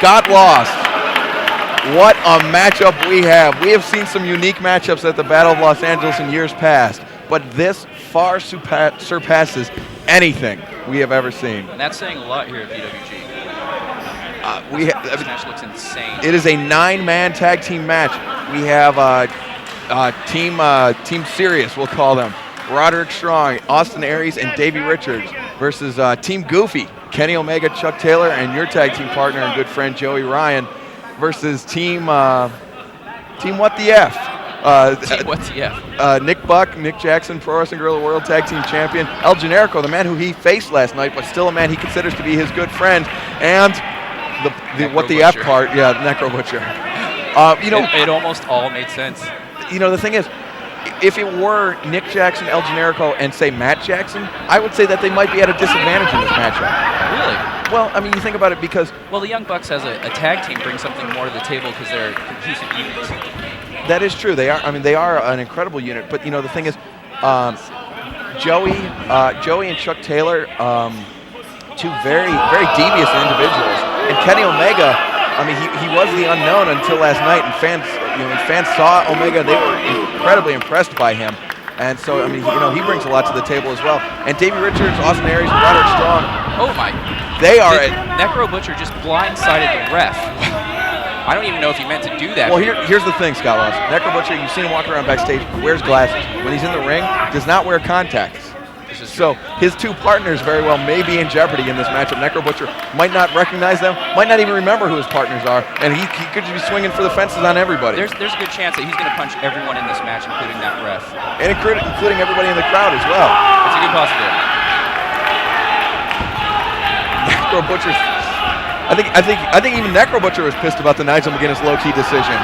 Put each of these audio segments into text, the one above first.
Got lost. What a matchup we have. We have seen some unique matchups at the Battle of Los Angeles in years past, but this far surpasses anything we have ever seen. And that's saying a lot here at PWG. This match looks insane. It is a 9-man tag team match. We have Team Serious, we'll call them. Roderick Strong, Austin Aries, and Davey Richards versus Team Goofy, Kenny Omega, Chuck Taylor, and your tag team partner and good friend Joey Ryan versus Team What the F. Team What the F. Nick Buck, Nick Jackson, Pro Wrestling Guerrilla World Tag Team Champion, El Generico, the man who he faced last night, but still a man he considers to be his good friend, and the What the F part, yeah, Necro Butcher. It almost all made sense. You know, the thing is, if it were Nick Jackson, El Generico, and say Matt Jackson, I would say that they might be at a disadvantage in this matchup. Really? Well, I mean, you think about it because... Well, the Young Bucks as a tag team brings something more to the table because they're cohesive units. That is true. They are. I mean, they are an incredible unit. But you know, the thing is, Joey and Chuck Taylor, two very, very devious individuals, and Kenny Omega. I mean, he was the unknown until last night, and fans saw Omega, they were incredibly impressed by him. And so, I mean, he brings a lot to the table as well. And Davey Richards, Austin Aries, and Roderick Strong. Oh my! They are. Necro Butcher just blindsided the ref. I don't even know if he meant to do that. Well, here's the thing, Scott Loss. Necro Butcher, you've seen him walk around backstage, wears glasses. When he's in the ring, does not wear contacts. So his two partners very well may be in jeopardy in this matchup. Necro Butcher might not recognize them, might not even remember who his partners are, and he could be swinging for the fences on everybody. There's a good chance that he's going to punch everyone in this match, including that ref. And including everybody in the crowd as well. It's a good possibility. Necro Butcher, I think even Necro Butcher was pissed about the Nigel McGuinness low-key decision.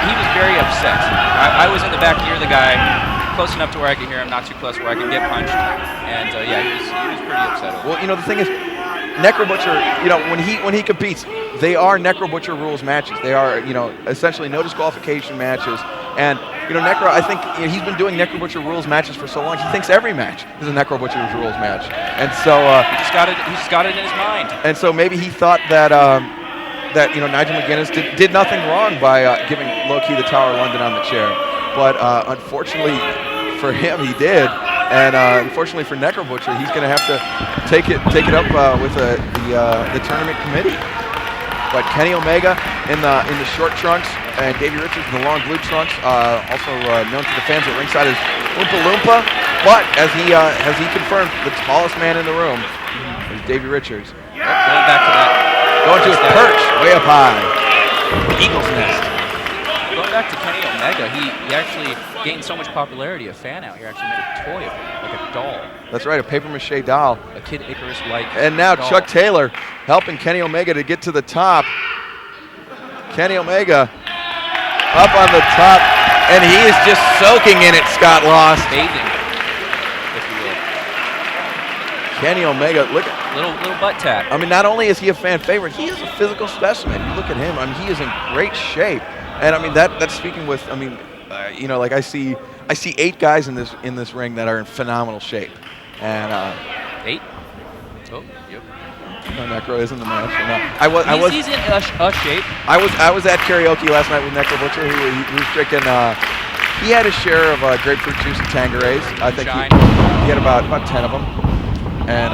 He was very upset. I was in the back near the guy, close enough to where I could hear him, not too close where I could get punched. And yeah, he was pretty upset. Well, you know, the thing is, Necro Butcher, you know, when he competes, they are Necro Butcher rules matches. They are, you know, essentially no disqualification matches. And, you know, Necro, I think he's been doing Necro Butcher rules matches for so long, he thinks every match is a Necro Butcher rules match. And so he just got it in his mind. And so maybe he thought that that you know, Nigel McGuinness did nothing wrong by giving Low-Key the Tower of London on the chair. But unfortunately for him, he did. And unfortunately for Necro Butcher, he's going to have to take it up with the tournament committee. But Kenny Omega in the short trunks and Davey Richards in the long blue trunks, also known to the fans at ringside as Oompa Loompa. But as he confirmed, the tallest man in the room is Davey Richards. Yep, going back to that. Going to his perch, way up high. Eagle's nest. Going back to Kenny Omega, he actually gained so much popularity. A fan out here actually made a toy of him, like a doll. That's right, a papier-mâché doll. A Kid Icarus-like And now doll. Chuck Taylor helping Kenny Omega to get to the top. Kenny Omega up on the top, and he is just soaking in it, Scott Lost. Bathing, if you will. Kenny Omega, look at little butt tap. I mean, not only is he a fan favorite, he is a physical specimen. You look at him, I mean, he is in great shape. And I mean that's speaking with. I mean, you know, like I see 8 guys in this ring that are in phenomenal shape, and 8. Oh, yep. no, Necro is in the match. No, He's in a shape. I was at karaoke last night with Necro Butcher. He was drinking. He had a share of grapefruit juice and Tanquerays. I think he had about 10 of them. And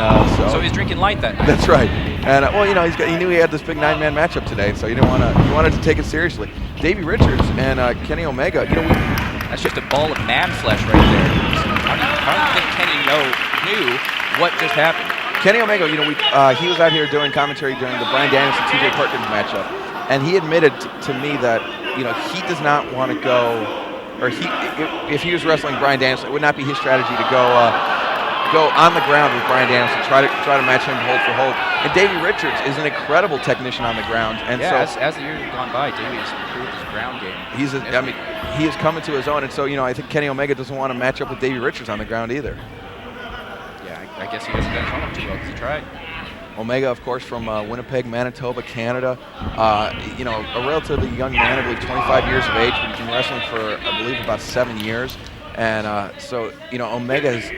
so he's drinking light then. That's right. And well, you know, he knew he had this big 9-man matchup today, so he wanted to take it seriously. Davey Richards and Kenny Omega. You know, that's just a ball of man flesh right there. How do you think Kenny knew what just happened? Kenny Omega, you know, he was out here doing commentary during the Bryan Danielson TJ Perkins matchup, and he admitted to me that, you know, he does not want to go, or if he was wrestling Bryan Danielson, it would not be his strategy to go on the ground with Bryan Danielson, try to match him hold for hold. And Davey Richards is an incredible technician on the ground, and yeah, so as the years have gone by, Davey's improved his ground game. He is coming to his own, and so, you know, I think Kenny Omega doesn't want to match up with Davey Richards on the ground either. I guess he hasn't done his homework too well because he tried. Omega, of course, from Winnipeg, Manitoba, Canada. You know, a relatively young man, I believe 25 years of age, but he's been wrestling for, I believe, about 7 years. And so, you know, Omega has,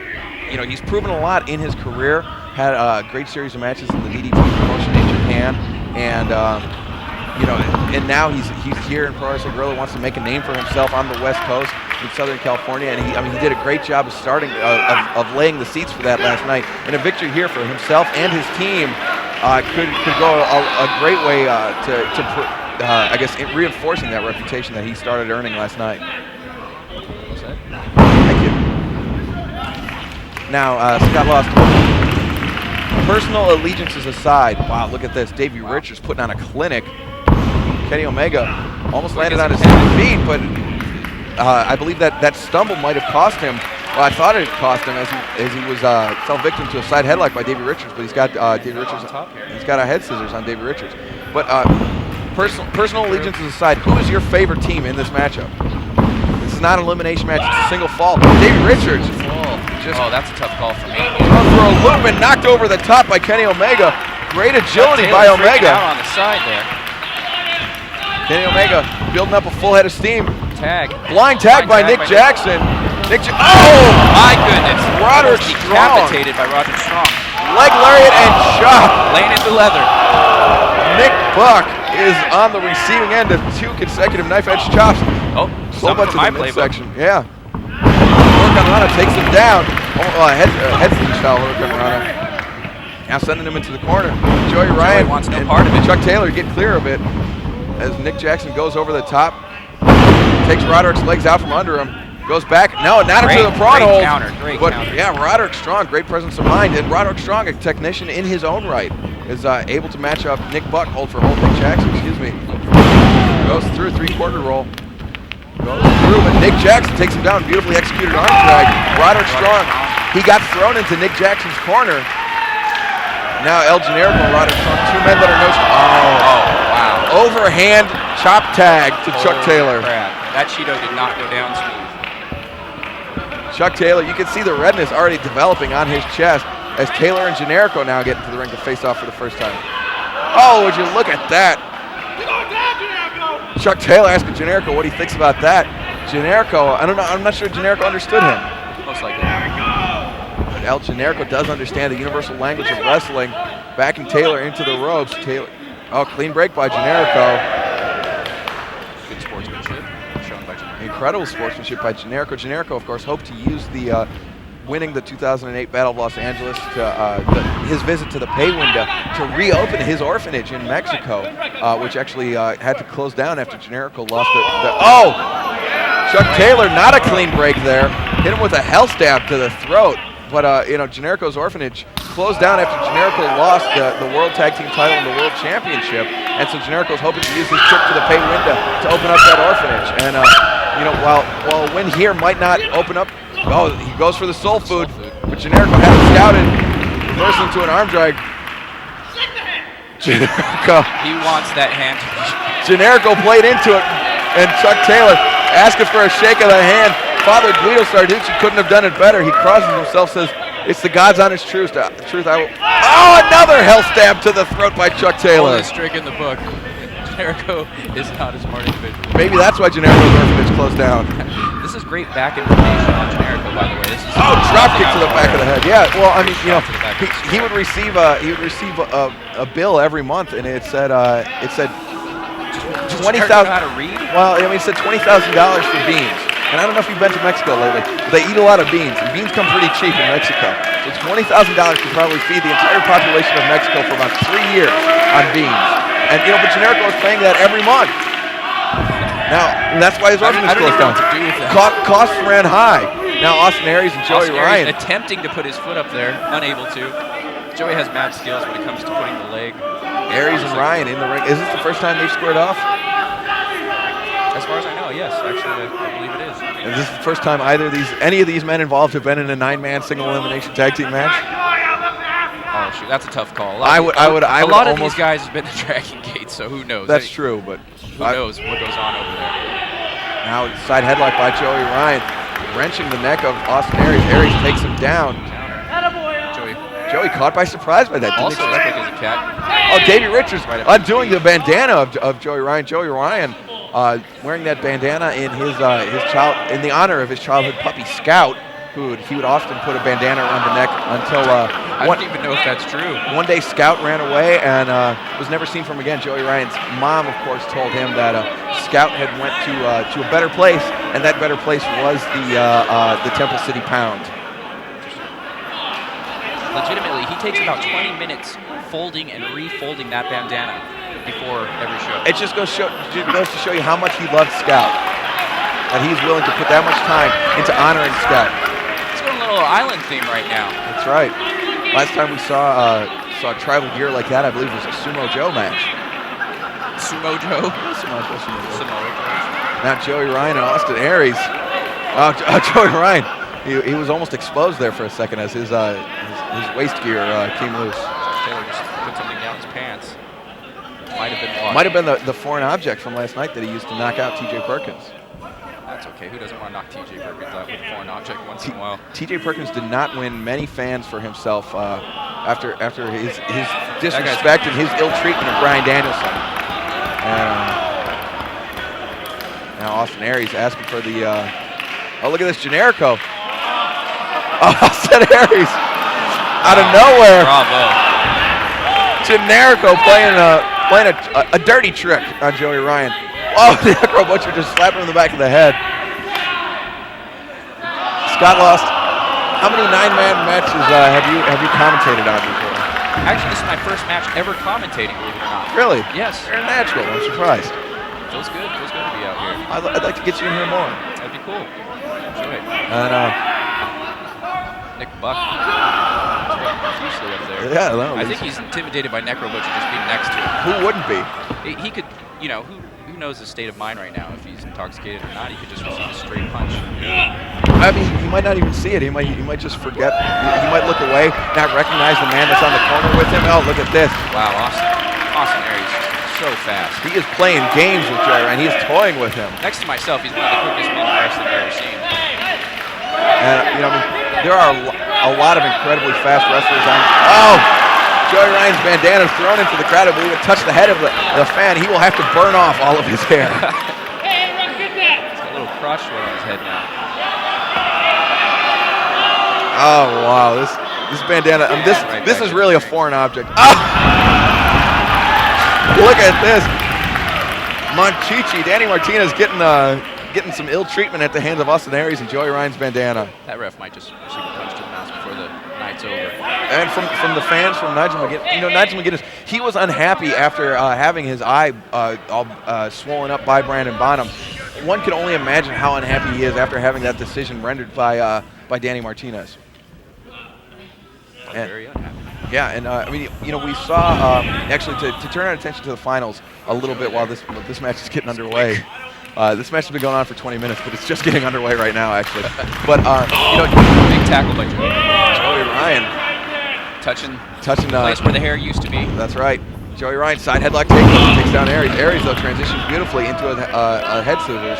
you know, he's proven a lot in his career. Had a great series of matches in the DDT promotion in Japan, and you know, and now he's here in Pro Wrestling Guerrilla, wants to make a name for himself on the West Coast in Southern California, and he did a great job of starting of laying the seats for that last night. And a victory here for himself and his team could go a great way to I guess reinforcing that reputation that he started earning last night. What's that? Thank you. Now, Scott lost. Personal allegiances aside, wow, look at this. Davey Richards putting on a clinic. Kenny Omega almost landed on his feet, but I believe that stumble might have cost him. Well, I thought it cost him as he was fell victim to a side headlock by Davey Richards, but he's got Davey Richards. He's got a head scissors on Davey Richards. But personal allegiances aside, who is your favorite team in this matchup? This is not an elimination match; it's a single fall. Davey Richards. Oh, that's a tough call for me. Thrown for a loop and knocked over the top by Kenny Omega. Great agility by Omega. Out on the side there. Kenny Omega building up a full head of steam. Tag. Blind tag by Nick Jackson. Oh my goodness! Roderick Strong. Decapitated by Roderick Strong. Leg lariat and chop. Laying into leather. Nick Buck is on the receiving end of 2 consecutive knife edge chops. Oh, slow butt to the midsection. Yeah. Rana takes him down. Head style Rana. Now sending him into the corner. Joey Ryan wants no part of it. Chuck Taylor get clear of it as Nick Jackson goes over the top. Takes Roderick's legs out from under him. Goes back. No, not into the prawn hold. Great but counter. Yeah, Roderick Strong, great presence of mind. And Roderick Strong, a technician in his own right, is able to match up Nick Buck, hold for hold. Nick Jackson, excuse me. Goes through 3/4 roll. Goes through, but Nick Jackson takes him down. Beautifully executed arm drag. Roderick Strong, he got thrown into Nick Jackson's corner. Now El Generico and Roderick Strong, 2 men that are no. Oh, wow. Overhand chop tag to Chuck Taylor. Crap. That Cheeto did not go down smooth. Chuck Taylor, you can see the redness already developing on his chest as Taylor and Generico now get into the ring to face off for the first time. Oh, would you look at that? Chuck Taylor asking Generico what he thinks about that. Generico, I don't know, I'm not sure Generico understood him. Most likely. But El Generico does understand the universal language of wrestling, backing Taylor into the ropes. Taylor, clean break by Generico. Good sportsmanship shown by Generico. Incredible sportsmanship by Generico. Generico, of course, hoped to use the winning the 2008 Battle of Los Angeles to his visit to the pay window to reopen his orphanage in Mexico, which actually had to close down after Generico lost Chuck Taylor, not a clean break there. Hit him with a hell stab to the throat. But, you know, Generico's orphanage closed down after Generico lost the World Tag Team title and the World Championship. And so Generico's hoping to use his trip to the pay window to open up that orphanage. And, you know, while a win here might not open up, he goes for the soul food. But Generico had it scouted. First into an arm drag. Generico. He wants that hand. Generico played into it. And Chuck Taylor asking for a shake of the hand. Father Guido Sarducci couldn't have done it better. He crosses himself, says, "It's the God's honest truth. I will." Oh, another hell stab to the throat by Chuck Taylor. Oldest trick in the book. Generico is not a smart individual. Maybe that's why Generico's orphanage closed down. This is great back information on Generico, by the way. This is Drop kick to the back of the head. Yeah, well, I mean, you know, he would receive a bill every month, and it said $20,000. How to read? Well, I mean, it said $20,000 for beans. And I don't know if you've been to Mexico lately, but they eat a lot of beans, and beans come pretty cheap in Mexico. So $20,000 could probably feed the entire population of Mexico for about 3 years on beans. And you know, but Generico was paying that every month. Now, and that's why his orphanage closed down. Costs ran high. Now Austin Aries and Joey Ryan attempting to put his foot up there, unable to. Joey has mad skills when it comes to putting the leg. Aries and Ryan in the ring. Is this the first time they've squared off? As far as I know, yes. Actually, I believe it is. And this is the first time any of these men involved have been in a 9-man single elimination tag team match. Oh shoot, that's a tough call. A lot of these guys have been to Dragon Gate, so who knows? That's true, but who knows what goes on over there? Now side headlock by Joey Ryan, wrenching the neck of Austin Aries. Aries takes him down. Joey caught by surprise by that. Also, that is a cat. Oh, Davey Richards undoing the bandana of Joey Ryan. Joey Ryan wearing that bandana in in the honor of his childhood puppy Scout, who he would often put a bandana around the neck until I don't even know if that's true. One day Scout ran away and was never seen from again. Joey Ryan's mom, of course, told him that Scout had went to a better place, and that better place was the Temple City Pound. Legitimately, he takes about 20 minutes folding and refolding that bandana before every show. It just goes to show you how much he loved Scout, that he's willing to put that much time into honoring Scout. It's going a little island theme right now. That's right. Last time we saw tribal gear like that, I believe, was a Sumo Joe match. Sumo Joe? Sumo Joe. Joe. Now Joey Ryan and Austin Aries. Joey Ryan, he was almost exposed there for a second as his waist gear came loose. Taylor just put something down his pants. Might have been the foreign object from last night that he used to knock out T.J. Perkins. That's okay. Who doesn't want to knock T.J. Perkins out with a foreign object once in a while? T.J. Perkins did not win many fans for himself after his disrespect and his ill treatment of Bryan Danielson. Now Austin Aries asking for the. Oh, look at this Generico. Austin Aries out of nowhere. Bravo. Generico playing a dirty trick on Joey Ryan. Oh, the Necro Butcher just slapped him in the back of the head. Scott Lost, how many 9-man matches have you commentated on before? Actually, this is my first match ever commentating, believe it or not. Really? Yes. You're natural. I'm surprised. Feels good. Feels good to be out here. I'd like to get you in here more. That'd be cool. Enjoy it. And Nick Buck. Profusely up there. Yeah, no, I think he's intimidated by Necro Butcher just being next to him. Who wouldn't be? He could, you know, who knows his state of mind right now? If he's intoxicated or not, he could just receive a straight punch. I mean, he might not even see it. He might just forget. He might look away, not recognize the man that's on the corner with him. Oh, look at this! Wow, Austin Aries is so fast. He is playing games with Joey Ryan. He is toying with him. Next to myself, he's one of the quickest men in wrestling I've ever seen. And you know, I mean, there are a lot of incredibly fast wrestlers on. Oh! Joey Ryan's bandana thrown into the crowd. I believe it touched the head of the fan. He will have to burn off all of his hair. He's got a little crotch sweat on his head now. Oh wow, this bandana. This is really a foreign object. Oh! Look at this. Danny Martinez getting some ill treatment at the hands of Austin Aries and Joey Ryan's bandana. That ref might just receive a punch to the mouth before the night's over. And from the fans, from Nigel McGuinness, you know, Nigel McGuinness, he was unhappy after having his eye all swollen up by Brandon Bonham. One can only imagine how unhappy he is after having that decision rendered by Danny Martinez. Very unhappy. Yeah, and I mean, you know, we saw actually to turn our attention to the finals a little bit while this match is getting underway. This match has been going on for 20 minutes, but it's just getting underway right now, actually. But you know, big tackle by Joey Ryan touching the place where the hair used to be. That's right. Joey Ryan side headlock takes down Aries. Aries though transitions beautifully into a head scissors.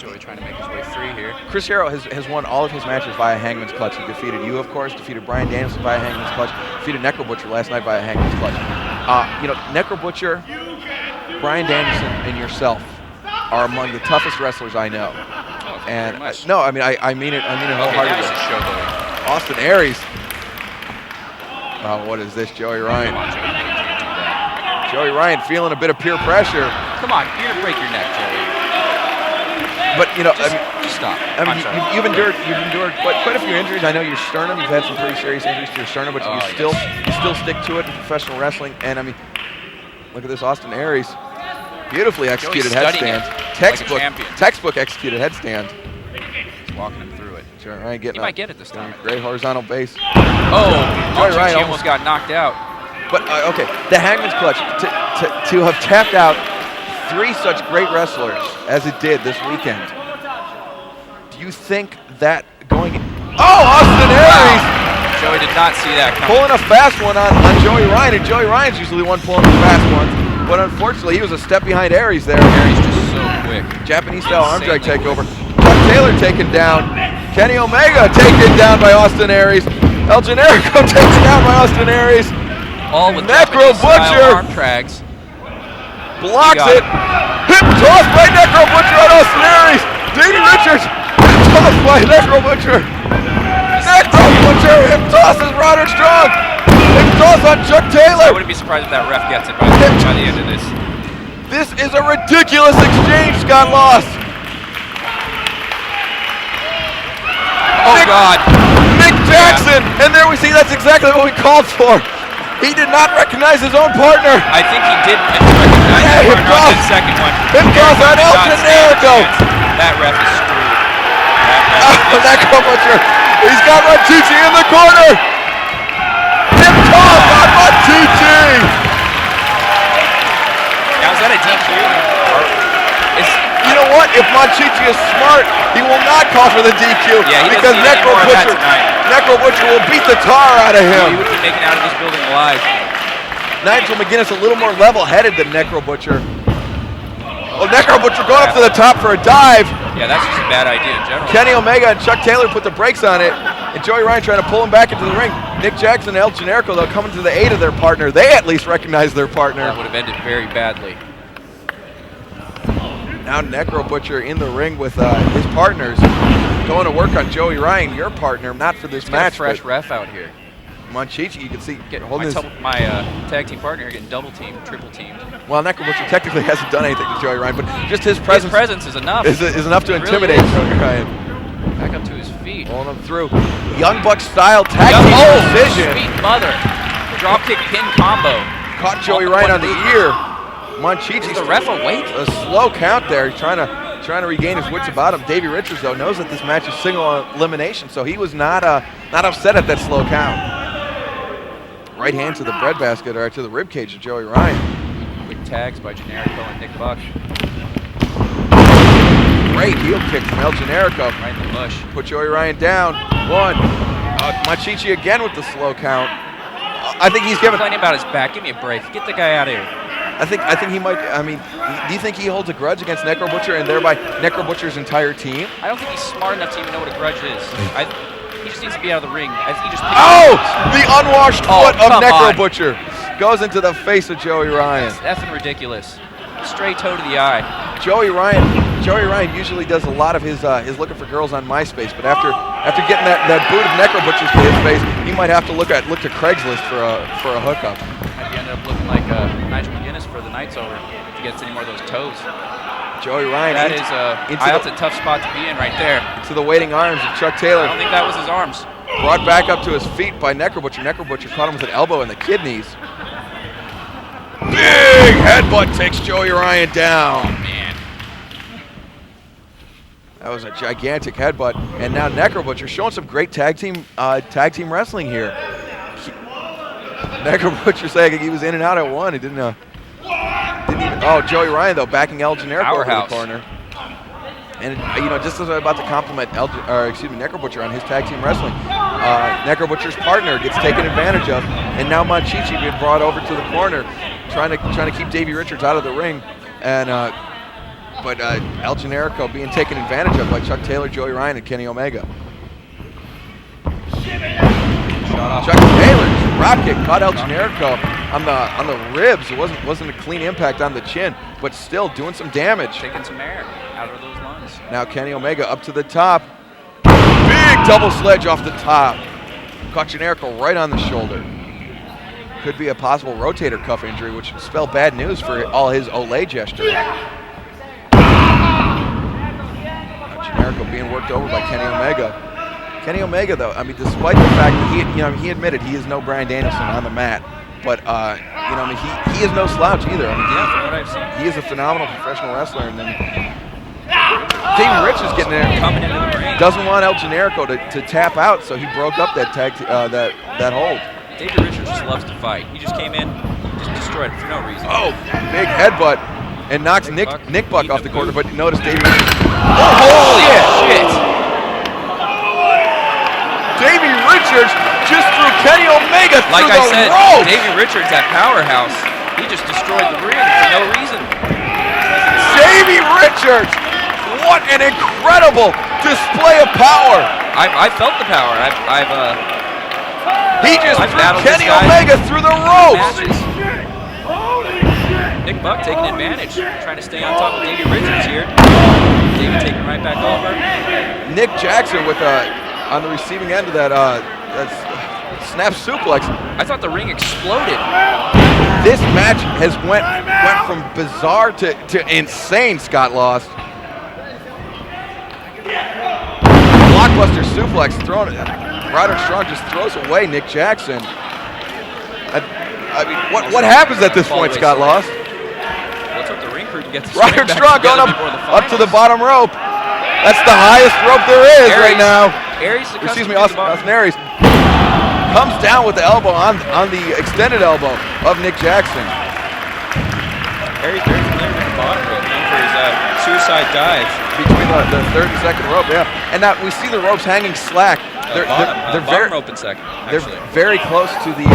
Joey trying to make his way free here. Chris Hero has won all of his matches via Hangman's Clutch. He defeated you, of course, defeated Bryan Danielson via Hangman's Clutch, defeated Necro Butcher last night via Hangman's Clutch. You know, Necro Butcher Brian Danielson and yourself are among the toughest wrestlers I know. Oh, And no, I mean I mean it. I mean it wholeheartedly. This is showboating. Austin Aries. Oh, what is this, Joey Ryan? Come on, Joey. You can't do that. Joey Ryan feeling a bit of peer pressure. Come on, you're gonna break your neck, Joey. But you know, Just stop. I mean, you've endured quite a few injuries. I know your sternum. You've had some pretty serious injuries to your sternum, but you still stick to it in professional wrestling. And I mean, look at this, Austin Aries, beautifully executed headstand, textbook executed headstand. He's walking him through it. Joey Ryan getting he might get it this time. Great horizontal base. Oh, Joey Ryan almost got knocked out. But okay, the Hangman's Clutch to have tapped out 3 such great wrestlers as it did this weekend. Do you think that going? Oh, Austin Aries! Wow. Joey did not see that coming. Pulling a fast one on Joey Ryan, and Joey Ryan's usually the one pulling the fast ones. But unfortunately, he was a step behind Aries there. Aries just so quick. Japanese-style arm drag takeover. Chuck Taylor taken down. Kenny Omega taken down by Austin Aries. El Generico taken down by Austin Aries. All with Necro Butcher arm drags. Blocks it. Hip toss by Necro Butcher on Austin Aries. Davey Richards. Hip toss by Necro Butcher. Necro Butcher. Hip tosses Roderick Strong. Hip toss on Chuck Taylor. I wouldn't be surprised if that ref gets it by the end of this. This is a ridiculous exchange, Scott Lost. Oh, God. Nick Jackson. And there we see that's exactly what we called for. He did not recognize his own partner. I think he did recognize his partner on the second one. Hip toss on El Generico. That ref is screwed. Necro Butcher. He's got Monchichi in the corner. Hip toss on Monchichi. Now is that a DQ? You know what? If Monchichi is smart, he will not call for the DQ. Yeah, because Necro Butcher will beat the tar out of him. He would be making out of this building alive. Nigel McGuinness a little more level-headed than Necro Butcher. Well, Necro Butcher going up to the top for a dive. Yeah, that's just a bad idea in general. Kenny Omega and Chuck Taylor put the brakes on it, and Joey Ryan trying to pull him back into the ring. Nick Jackson and El Generico, though, coming to the aid of their partner. They at least recognize their partner. That would have ended very badly. Now Necro Butcher in the ring with his partners, going to work on Joey Ryan, your partner, not for this match. Fresh ref out here. Monchichi, you can see holding my tag team partner here getting double teamed, triple teamed. Well, Necro Butcher technically hasn't done anything to Joey Ryan, but just his presence is enough. Is enough to intimidate Joey Ryan. Back up to his feet. Pulling him through. Young Buck style tag team decision. Sweet mother. Dropkick pin combo. Caught Joey Ryan on the ear. Monchichi's the ref awake? A slow count there. He's trying to regain his wits about him. Davey Richards, though, knows that this match is single elimination, so he was not upset at that slow count. Right hand to the breadbasket, or to the ribcage of Joey Ryan. Quick tags by Generico and Nick Buck. Great heel kick from El Generico. Right in the bush. Put Joey Ryan down. 1. Monchichi again with the slow count. I think he's giving. Complaining about his back. Give me a break. Get the guy out of here. I think he might. I mean, do you think he holds a grudge against Necro Butcher and thereby Necro Butcher's entire team? I don't think he's smart enough to even know what a grudge is. He just needs to be out of the ring. The unwashed foot of Necro Butcher goes into the face of Joey Ryan. That's effing ridiculous. Straight toe to the eye. Joey Ryan usually does a lot of his looking for girls on MySpace, but after getting that boot of Necro Butcher's to his face, he might have to look to Craigslist for a hookup. Might end up looking like Nigel McGuinness for the night's over if he gets any more of those toes. Joey Ryan. That is a tough spot to be in right there. Into the waiting arms of Chuck Taylor. I don't think that was his arms. Brought back up to his feet by Necro Butcher. Necro Butcher caught him with an elbow in the kidneys. Big headbutt takes Joey Ryan down. Oh, man. That was a gigantic headbutt. And now Necro Butcher showing some great tag team wrestling here. Necro Butcher saying he was in and out at 1. He didn't even. Oh, Joey Ryan though backing El Generico over the corner. And just as I'm about to compliment Necro Butcher on his tag team wrestling, Necro Butcher's partner gets taken advantage of, and now Monchichi being brought over to the corner, trying to keep Davey Richards out of the ring, and but El Generico being taken advantage of by Chuck Taylor, Joey Ryan, and Kenny Omega. Chuck Taylor, drop kick, caught El Generico on the ribs. It wasn't a clean impact on the chin. but still doing some damage. Taking some air out of those lungs. Now Kenny Omega up to the top. Big double sledge off the top. Caught Generico right on the shoulder. Could be a possible rotator cuff injury, which would spell bad news for all his Olay gesture. Generico being worked over by Kenny Omega. Kenny Omega, though, I mean, despite the fact that he admitted he is no Bryan Danielson on the mat, but he is no slouch either. I mean, Yeah, from what I've seen. he is a phenomenal professional wrestler, and then Davey Rich is getting there. Coming into the ring. Doesn't want El Generico to tap out, so he broke up that that hold. Davey Richards just loves to fight. He just came in, just destroyed it for no reason. Oh, big headbutt, and knocks Nick Buck off the corner, but notice Davey Richards. Holy shit! Davey Richards just threw Kenny Omega through Like I the said, ropes. Davey Richards, that powerhouse, he just destroyed the ring for no reason. Davey Richards, what an incredible display of power. I felt the power. He just I've threw battled Kenny this guy Omega through the ropes. matches. Nick Buck taking advantage, trying to stay on top of Davey Richards here. Davey taking right back over. Nick Jackson with on the receiving end of that snap suplex. I thought the ring exploded. This match has went from bizarre to insane. Scott lost. Blockbuster suplex thrown. Roderick Strong just throws away Nick Jackson. I mean, what happens at this point, Scott lost? What's up the ring crew to get this Roderick ring Strong back going together up to the bottom rope. That's the highest rope there is Aries. right now. Aries, Excuse me, Austin Aries comes down with the elbow on the extended elbow of Nick Jackson. Aries very familiar with the bottom rope, known for his suicide dive. Between the third and second rope, yeah. And now we see the ropes hanging slack. They're Bottom very rope and second, they're actually. very close to the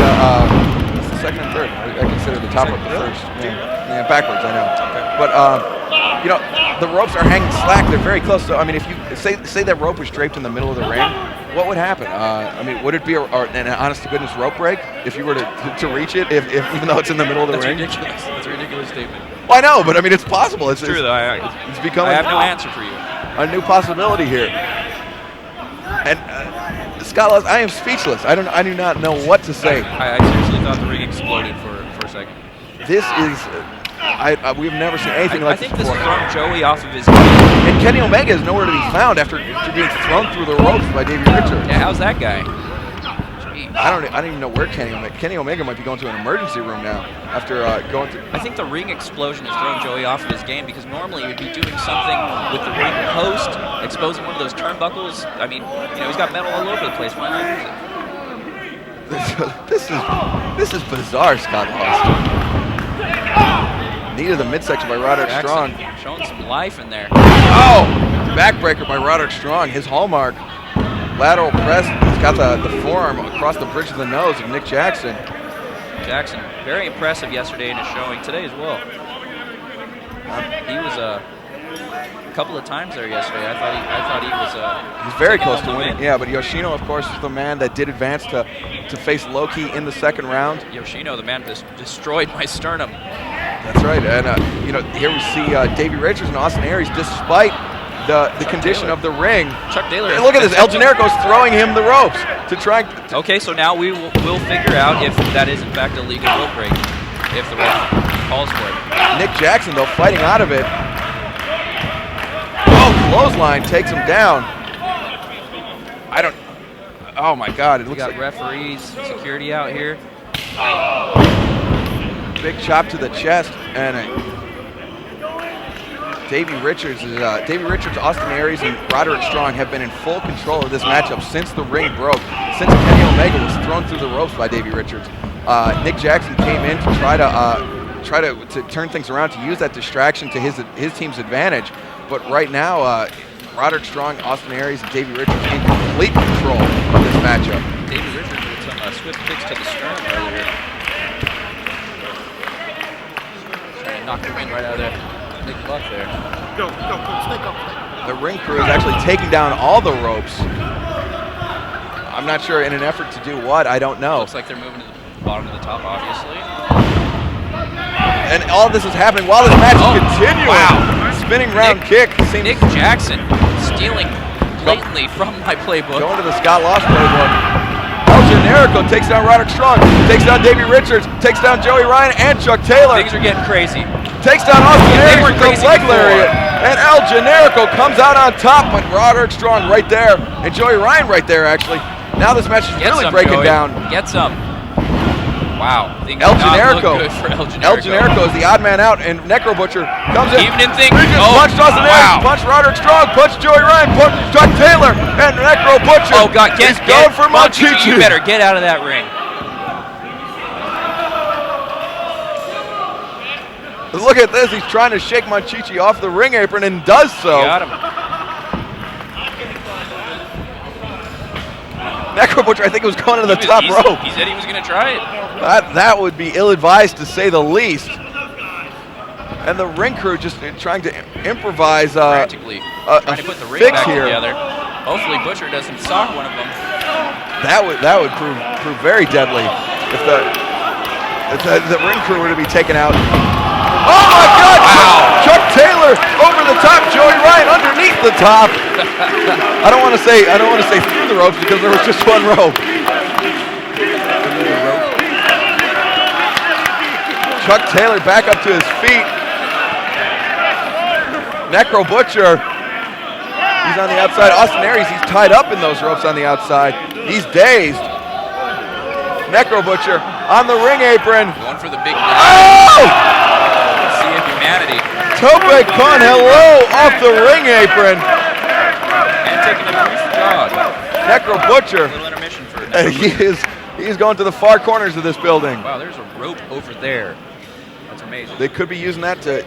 second and third. I consider the top rope the first. Yeah, backwards, I know. Okay. But the ropes are hanging slack. They're very close. So I mean, if you say that rope was draped in the middle of the ring, what would happen? I mean, would it be an honest to goodness rope break if you were to reach it, if even though it's in the middle of the That's ring? ridiculous. That's a ridiculous statement. Well, I know, but I mean, it's possible. It's True, though. it's becoming I have no answer for you. a new possibility here. And Scott, I am speechless. I do not know what to say. I seriously thought the ring exploded for a second. This is we've never seen anything I like think this this before. has thrown Joey off of his game. And Kenny Omega is nowhere to be found after being thrown through the ropes by Davey Richards. Yeah, how's that guy? I don't even know where Kenny Omega might be going to an emergency room now after going through. I think the ring explosion has thrown Joey off of his game because normally he'd be doing something with the ring post, exposing one of those turnbuckles. I mean, he's got metal all over the place. Why not use it? This is bizarre, Scott Lost. Knee to the midsection by Roderick Strong. Jackson showing some life in there. Oh! Backbreaker by Roderick Strong. His hallmark. Lateral press. He's got the forearm across the bridge of the nose of Nick Jackson. Jackson, very impressive yesterday in his showing. Today as well. He was a couple of times there yesterday. I thought he was. He's very taking close on to the winning. win. Yeah, but Yoshino, of course, is the man that did advance to face Loki in the second round. Yoshino, the man just destroyed my sternum. That's right. And here we see Davey Richards and Austin Aries, despite the condition Taylor. of the ring. Chuck Taylor. Hey, look at this. El Generico's throwing him the ropes to try. Okay, so now we'll figure out if that is in fact a legal rope break, if the ref calls for it. Nick Jackson, though, fighting out of it. Oh, clothesline takes him down. Oh my God! It We looks got like referees, security out here. big chop to the chest, and Davey Richards, Austin Aries, and Roderick Strong have been in full control of this matchup since the ring broke, since Kenny Omega was thrown through the ropes by Davey Richards. Nick Jackson came in to try to turn things around, to use that distraction to his team's advantage. But right now, Roderick Strong, Austin Aries, and Davey Richards in complete control of this matchup. Davey Richards with some swift kicks to the sternum earlier. Trying to knock the wind right out of there. Big buck there. Go, stay go. The ring crew is actually taking down all the ropes. I'm not sure in an effort to do what, I don't know. Looks like they're moving to the bottom to the top, obviously. And all this is happening while this match is continuing. Wow. Spinning round kick. Seems Nick Jackson stealing blatantly from my playbook. going to the Scott Lost playbook. Generico takes down Roderick Strong, takes down Davey Richards, takes down Joey Ryan and Chuck Taylor. Things are getting crazy. Takes down Austin They Aries weren't with crazy a leg before. lariat. And El Generico comes out on top, but Roderick Strong right there, and Joey Ryan right there actually. Now this match is Get really some, breaking Joey. down. Get some. Wow. Things El do not look Generico. good for El Generico. El Generico is the odd man out, and Necro Butcher comes in. Evening thing. He just punched Austin Aries, punched Roderick Strong, punched Joey Ryan, punched Chuck Taylor, and Necro Butcher. Oh, God. He's going for Monchichi. You better get out of that ring. Look at this. He's trying to shake Monchichi off the ring apron and does so. You got him. Necro Butcher, I think, was going to the top rope. He said he was going to try it. That would be ill-advised to say the least. And the ring crew just trying to improvise Practically a trying to put the ring fix back here. together. Hopefully Butcher doesn't sock one of them. That would prove very deadly if the ring crew were to be taken out. Oh my God! Wow. Chuck Taylor over the top, Joey Ryan underneath the top. I don't want to say through the ropes because there was just one rope. Chuck Taylor back up to his feet. Necro Butcher, he's on the outside. Austin Aries, he's tied up in those ropes on the outside. He's dazed. Necro Butcher on the ring apron. Going for the big Oh! Let's see if humanity. Tope Con, hello, off the ring apron. And taking a brief jog. Necro Butcher, A little intermission for and he's going to the far corners of this building. Wow, there's a rope over there. That's amazing. They could be using that to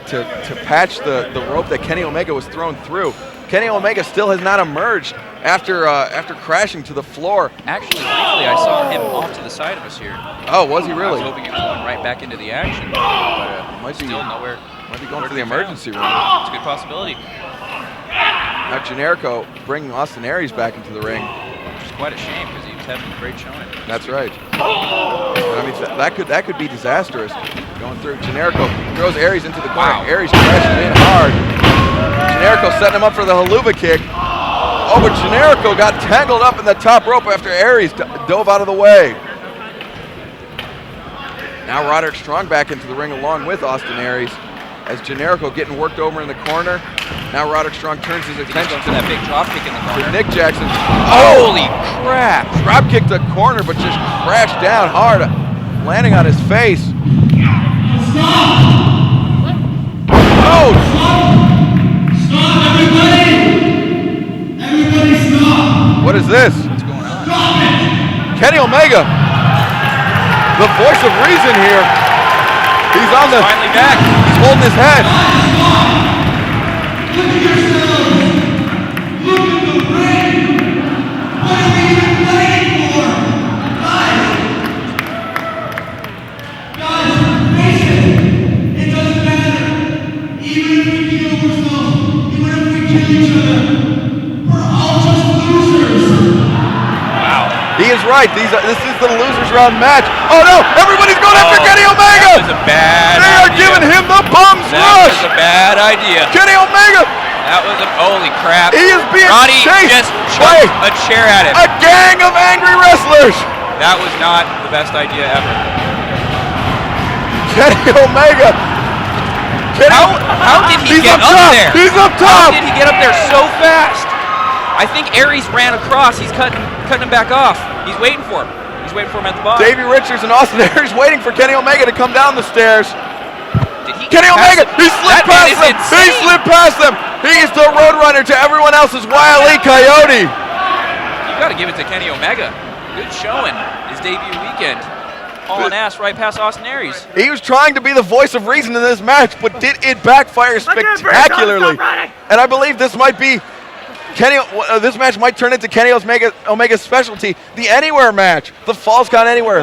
patch the rope that Kenny Omega was thrown through. Kenny Omega still has not emerged after crashing to the floor. Actually, briefly, I saw him off to the side of us here. Oh, was he I really? was hoping he was going right back into the action, but Might be still nowhere. Might be going nowhere for the to be found. emergency room. It's a good possibility. Now Generico bringing Austin Aries back into the ring. Which is quite a shame because he was having a great showing. That's right. I mean, that could be disastrous. Going through, Generico throws Aries into the corner. Wow. Aries crashes in hard. Generico setting him up for the haluva kick. Oh, but Generico got tangled up in the top rope after Aries dove out of the way. Now Roderick Strong back into the ring along with Austin Aries as Generico getting worked over in the corner. Now Roderick Strong turns his attention To that big drop kick in the to corner. Nick Jackson. Holy crap! Drop kicked the corner, but just crashed down hard, landing on his face. Oh! Stop, everybody! Everybody stop! What is this? What's going on? Stop it! Kenny Omega, the voice of reason here. He's on the. Finally back. He's holding his head. Stop! Look at yourselves! Look at the ring! What are we even waiting for? Guys, face it! It doesn't matter. Even if we kill ourselves, even if we kill each other, we're all just losers! Wow. He is right. This is the losers round match. Oh no! Everybody's going after Kenny Omega. That was a bad They are idea. giving him the bum's That rush. was a bad idea. Kenny Omega. That was a holy crap. He is being Roddy chased just by chucked a chair at him. a gang of angry wrestlers. That was not the best idea ever. Kenny Omega. How did he He's get up up top. there? He's up How top. did he get up there so fast? I think Aries ran across. He's cutting him back off. He's waiting for him. He's waiting for him at the bottom. Davey Richards and Austin Aries waiting for Kenny Omega to come down the stairs. Did he Kenny get past Omega, him? he slipped That man past is them. He insane. slipped past them. He's the Roadrunner to everyone else's Wile E. Coyote. You got to give it to Kenny Omega. Good showing his debut weekend. Hauling ass right past Austin Aries. He was trying to be the voice of reason in this match, but it backfire spectacularly. And I believe this might be this match might turn into Kenny Omega's specialty, the Anywhere match, the Falls Count Anywhere.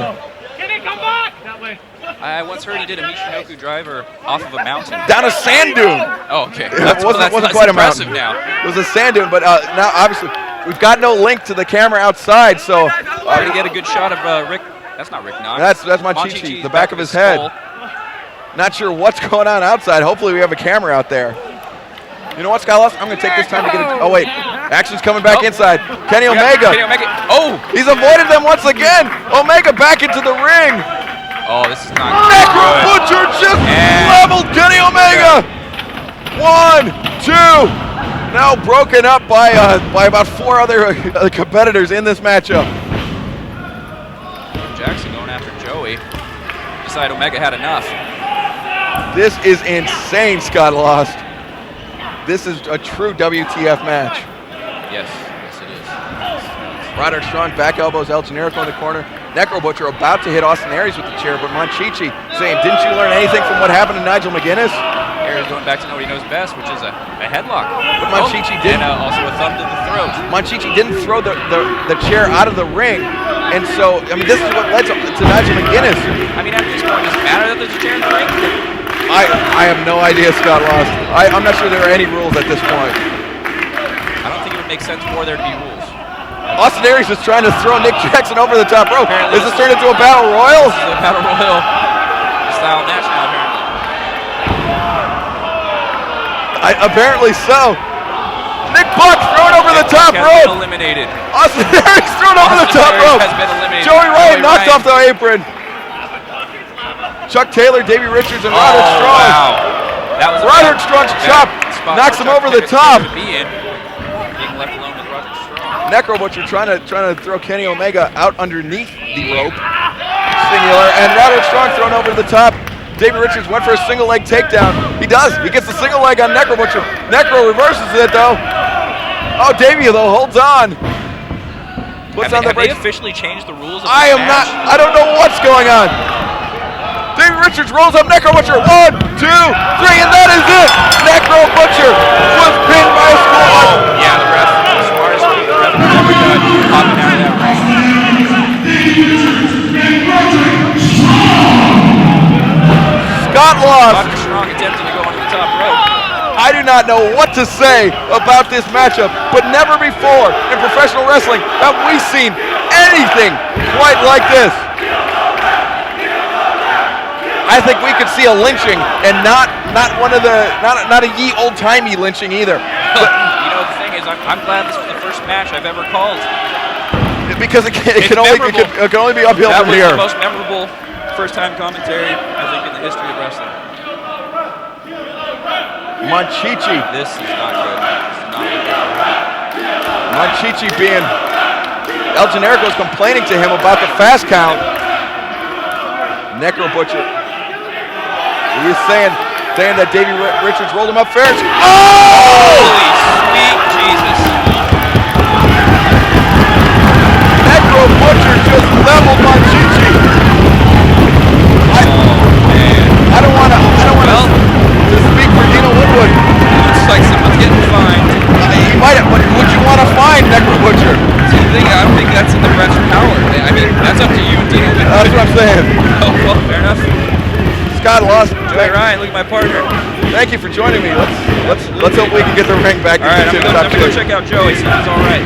Kenny, come back! That way. I once heard he did a Michinoku driver off of a mountain. Down a sand dune. Oh, okay. It wasn't that's quite a impressive mountain. now. It was a sand dune, but now obviously we've got no link to the camera outside, so We're going to get a good shot of Rick. That's not Rick Knox. that's Monchichi, the back of his head. skull. Not sure what's going on outside. Hopefully we have a camera out there. You know what, Skyloss? I'm going to take this time to get it. Oh, wait. Action's coming back inside. Kenny Omega. Kenny Omega. Oh! He's avoided them once again. Omega back into the ring. Oh, this is not Necro good. Butcher just And leveled Kenny Omega. 1, 2. Now broken up by about 4 other competitors in this matchup. Jackson going after Joey. Decided Omega had enough. This is insane, Scott Lost. This is a true WTF match. Yes, it is. Roderick Strong, back elbows, El Generico in the corner. Necro Butcher about to hit Austin Aries with the chair, but Monchichi saying, didn't you learn anything from what happened to Nigel McGuinness? Aries going back to know what he knows best, which is a headlock. But Monchichi didn't. And also a thumb to the throat. Monchichi didn't throw the chair out of the ring. And so, I mean, this is what led to Nigel McGuinness. I mean, at this point, does it matter that there's a chair in the ring? I have no idea, Scott Lost. I'm not sure there are any rules at this point. I don't think it would make sense for there to be rules. Austin Aries is trying to throw Nick Jackson over the top rope. Is this turned into a battle royal? This is a battle royal style match now, Apparently apparently. so. Nick Buck thrown over the top Has rope. been eliminated. Austin Aries thrown over the top Aries rope. has been eliminated. Joey Ryan knocked Ryan. off the apron. Chuck Taylor, Davey Richards, and Roderick Strong. Wow. That was Roderick Strong's chop spot knocks for him over the Chuck top. Taylor to be in. Being left alone with Roderick Strong. Necro Butcher trying to throw Kenny Omega out underneath the rope. Singular, and Roderick Strong thrown over the top. Davey Richards went for a single leg takedown. He does. He gets the single leg on Necro Butcher. Necro reverses it though. Oh, Davey though holds on. Puts on the Have they brakes. officially changed the rules of I this am match? not. I don't know what's going on. Davey Richards rolls up Necro Butcher. 1, 2, 3, and that is it. Necro Butcher was pinned by a school. Yeah, the ref, the smartest move the ref has ever done, popping out of that ring. Scott Lost. Dr. Strong attempting to go under the top rope. I do not know what to say about this matchup, but never before in professional wrestling have we seen anything quite like this. I think we could see a lynching, and not a ye old-timey lynching either. You know, the thing is, I'm glad this was the first match I've ever called. Because it can only be uphill That from was here. the most memorable first-time commentary, I think, in the history of wrestling. Monchichi. This is not good. This is not good. Monchichi being El Generico is complaining to him about the fast count. Necro Butcher. He is saying that Davey Richards rolled him up first. Oh! Holy sweet Jesus. Necro Butcher just leveled Monchichi. I don't want to speak for Dino Woodwood. Looks like someone's getting fined. He might have, but would you want to find Necro Butcher? See, the thing, I don't think that's in the ref's power. I mean, that's up to you, Dino. That's what I'm saying. Oh, well, fair enough. Scott Lost. Joey Ryan, look at my partner. Thank you for joining me. Let's hope we can get the ring back. All right, I'm gonna go check out Joey. See if he's all right.